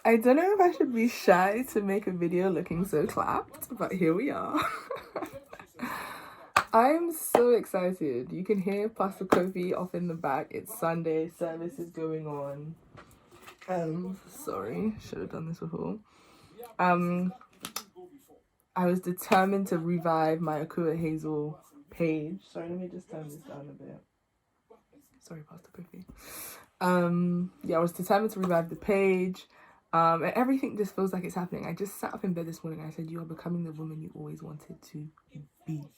I don't know if I should be shy to make a video looking so clapped, but here we are. I'm so excited. You can hear Pastor Kofi off in the back. It's Sunday, service is going on. Sorry, should have done this before. I was determined to revive my Akua Hazel page. Sorry, let me just turn this down a bit. Sorry, Pastor Kofi. Yeah, I was determined to revive the page. And everything just feels like it's happening. I just sat up in bed this morning and I said, you are becoming the woman you always wanted to be.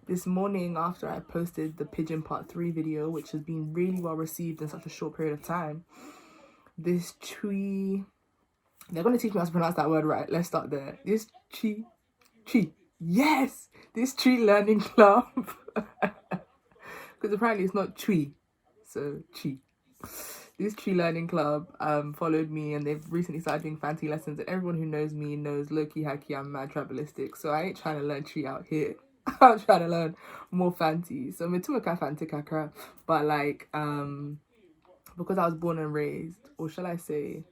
This morning, after I posted the Pigeon Part 3 video, which has been really well received in such a short period of time, this tree... They're going to teach me how to pronounce that word right. Let's start there. This tree... Yes! This tree learning club. Because apparently it's not tree. So, tree. This tree learning club followed me, and they've recently started doing Fante lessons, and everyone who knows me knows low-key haki I'm mad tribalistic, so I ain't trying to learn tree out here. I'm trying to learn more Fante. So Mitumaka Fante Accra, but like because I was born and raised, or shall I say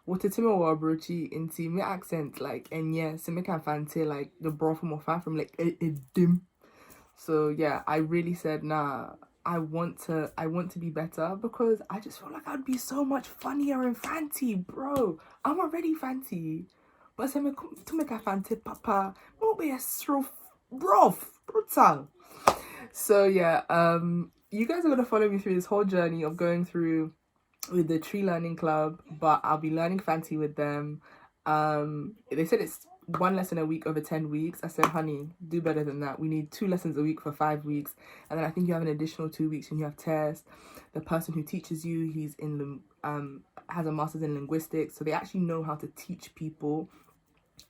Wotitimo Wabrochi into my accent like, and yeah, Simika Fante like the bro from from like a dim. So yeah, I really said nah, I want to be better, because I just feel like I'd be so much funnier in Fante, bro. I'm already Fante, but to make a Fante papa won't be a rough, brutal. So yeah, you guys are gonna follow me through this whole journey of going through with the tree learning club, but I'll be learning Fante with them. They said it's 1 lesson a week over 10 weeks. I said, honey, do better than that. We need 2 lessons a week for 5 weeks, and then I think you have an additional 2 weeks when you have tests. The person who teaches you, he's in has a master's in linguistics, so they actually know how to teach people.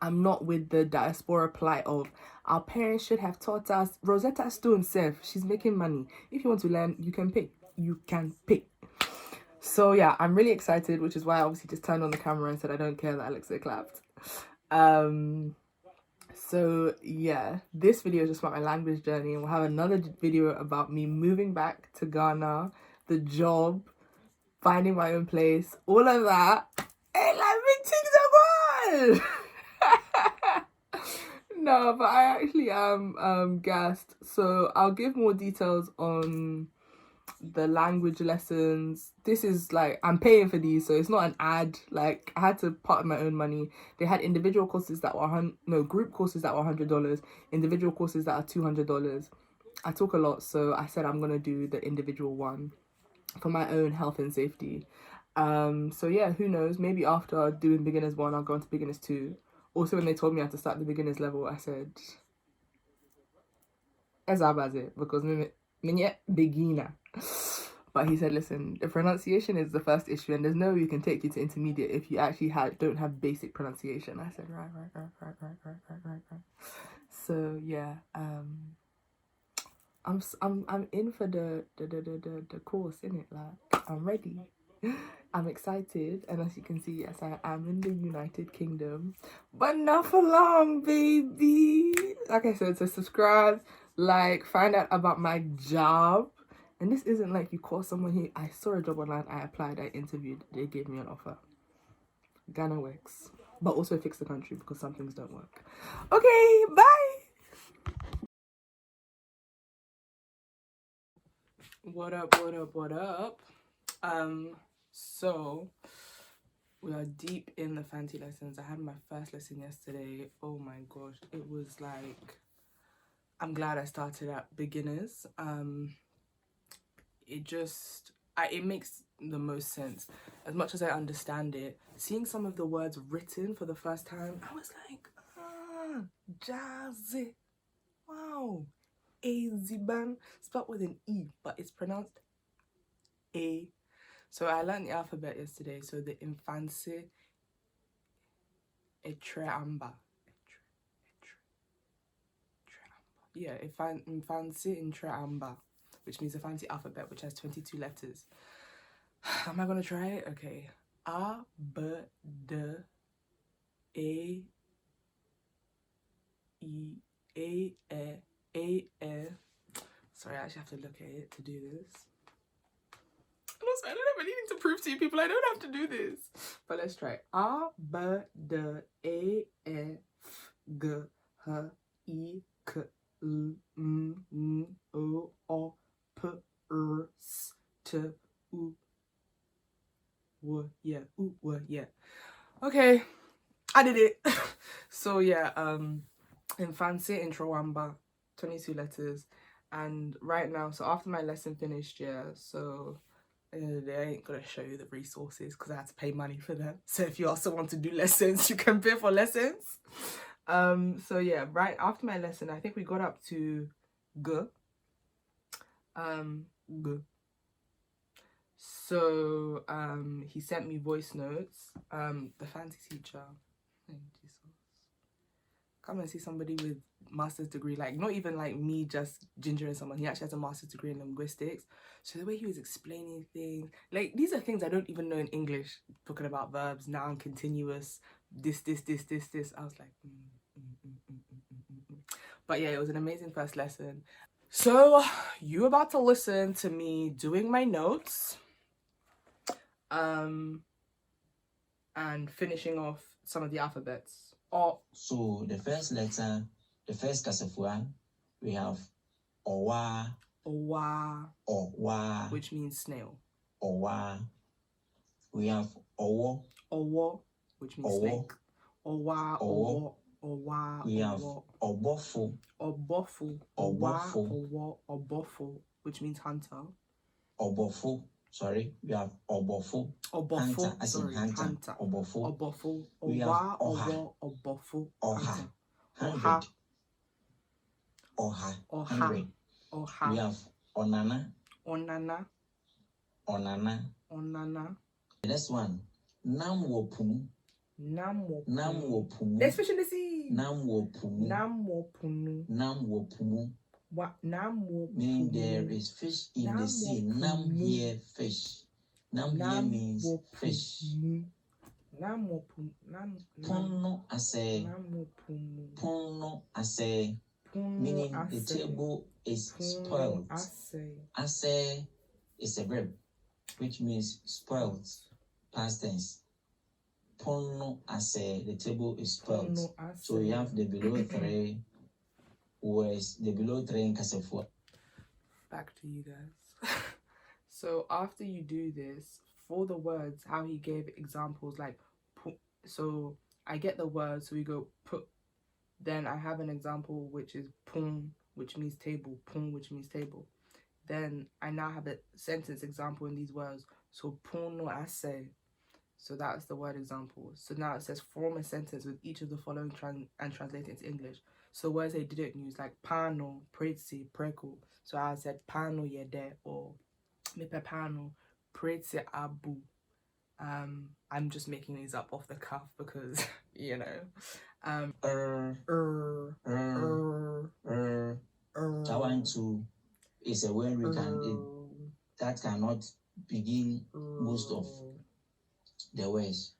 I'm not with the diaspora plight of our parents should have taught us. Rosetta Stone said she's making money. If you want to learn, you can pay. You can pay. So yeah, I'm really excited, which is why I obviously just turned on the camera and said I don't care that Alexa clapped. So yeah, this video is just about my language journey, and we'll have another video about me moving back to Ghana, the job, finding my own place, all of that. And like big things are No, but I actually am gassed. So I'll give more details on the language lessons. This is like, I'm paying for these, so it's not an ad. Like, I had to part of my own money. They had individual courses that were group courses that were $100, individual courses that are $200. I talk a lot, so I said I'm gonna do the individual one for my own health and safety. So yeah, who knows, maybe after doing beginners 1 I'll go into beginners 2. Also, when they told me I had to start the beginners level, I said Ezabaze, because minye beginner. But he said, listen, the pronunciation is the first issue, and there's no way you can take you to intermediate if you actually don't have basic pronunciation. I said, right. So yeah, I'm in for the course, innit? Like, I'm ready. I'm excited, and as you can see, yes, I am in the United Kingdom, but not for long, baby. Like I said, so subscribe, like, find out about my job. And this isn't like you call someone here. I saw a job online, I applied, I interviewed, they gave me an offer. Ghana works, but also fix the country, because some things don't work. Okay, bye. What up? So we are deep in the Fante lessons. I had my first lesson yesterday. Oh my gosh, it was like, I'm glad I started at beginners. It makes the most sense. As much as I understand it, seeing some of the words written for the first time, I was like, jazzy. Wow. Aziban, spelled with an E, but it's pronounced A. So I learned the alphabet yesterday. So the infancy, etreamba. Yeah, infancy intreamba, which means the fancy alphabet, which has 22 letters. Am I gonna try it? Okay. A, B, D, A, E, A, E. Sorry, I actually have to look at it to do this. also, I don't have anything to prove to you people. I don't have to do this. But let's try. A, B, D, E, F, G, H, I, K, L, M, N, O, O, P, R, S, T, U, W, yeah, U, W, yeah. Okay, I did it. So yeah, in Fante intro Wamba, 22 letters. And right now, so after my lesson finished, yeah, so they ain't gonna show you the resources because I had to pay money for them. So if you also want to do lessons, you can pay for lessons. So yeah, right after my lesson, I think we got up to G. G. So he sent me voice notes. The fancy teacher. Oh, Jesus. Come and see somebody with master's degree, like not even like me just gingering someone. He actually has a master's degree in linguistics. So the way he was explaining things, like these are things I don't even know in English, talking about verbs, noun, continuous, this. I was like, But yeah, it was an amazing first lesson. So you're about to listen to me doing my notes and finishing off some of the alphabets. So the first letter, the first kasafua, we have Owa. Owa. Owa. Which means snail. Owa. We have Owo. Owo, which means Owo. snake. Owa, Owo, Owa. We have Obofu. Obofu. Owa, Owo, Obofu, which means hunter. Obofu. Sorry, we have Obofu. Obofu. Hunter, as in hunter. Obofu. Obofu. Owa, Owo, Obofu. Oha. 100. Oha. Oha. 100. Oha. We have Onana. Onana. Onana. Onana. The next one, Namwopum. Namwopum. Let's fish in the sea. Namwopum. Namwopunu. Namwopum. What? Namwopum. Meaning there is fish in the sea. Nam here fish. Nam here means fish. Namwopum. Pono ase. Namwopum. Pono ase. Meaning the table is spoiled. Ase is a verb, which means spoiled, past tense. Pono ase, the table is spoiled. So you have the below three words, the below three in Kasefua. Back to you guys. So after you do this, for the words, how he gave examples, like, so I get the word, so we go put. Then I have an example which is pun, which means table, pun, which means table. Then I now have a sentence example in these words. So pun no ase. So that's the word example. So now it says form a sentence with each of the following and translate it into English. So words they didn't use, like pano, prezi, preko. So I said pano yede or mipe pano, prezi abu. I'm just making these up off the cuff because, you know. Tawantu is a word we that cannot begin most of the words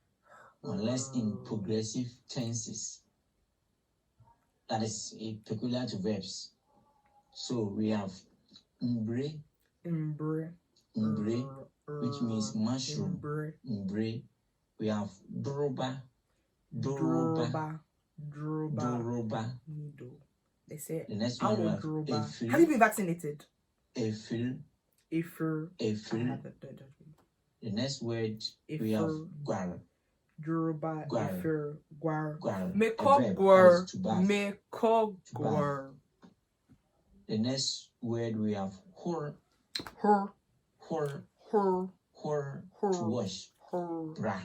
unless in progressive tenses. That is peculiar to verbs. So we have mbre, which means mushroom. Mbre. We have droba. They say the next one we have efil. Have you been vaccinated? Efil. The next word we have gwar. Droba, efir, gwar. Mekogwar. The next word we have hor. To wash. Bra.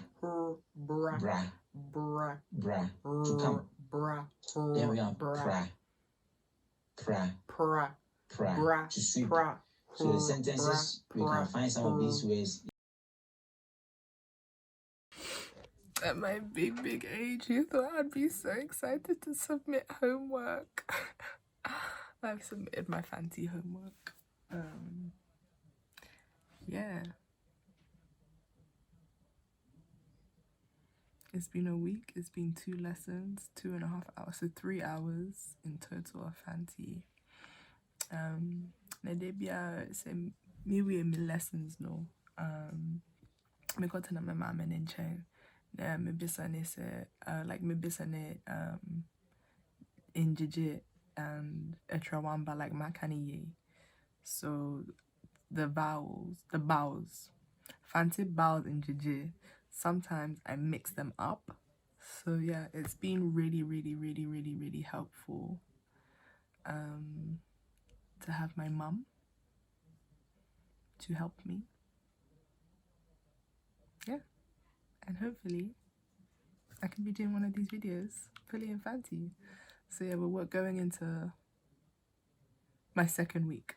To come. Then we have pra. To sweep. So the sentences, we can find some of these words. At my big age, you thought I'd be so excited to submit homework. I've submitted my fancy homework. Yeah. It's been a week. It's been 2 lessons, 2.5 hours, so 3 hours in total of Fante. Nadebia say me we lessons no. Me got to know my mom and in chain. Me bisane se like me bisane in Jiji and Etrawamba like Makani. So the vowels. Fancy vowels in Jiji. Sometimes I mix them up. So yeah, it's been really helpful to have my mum to help me. Yeah, and hopefully I can be doing one of these videos fully in Fante. So yeah, we're going into my second week.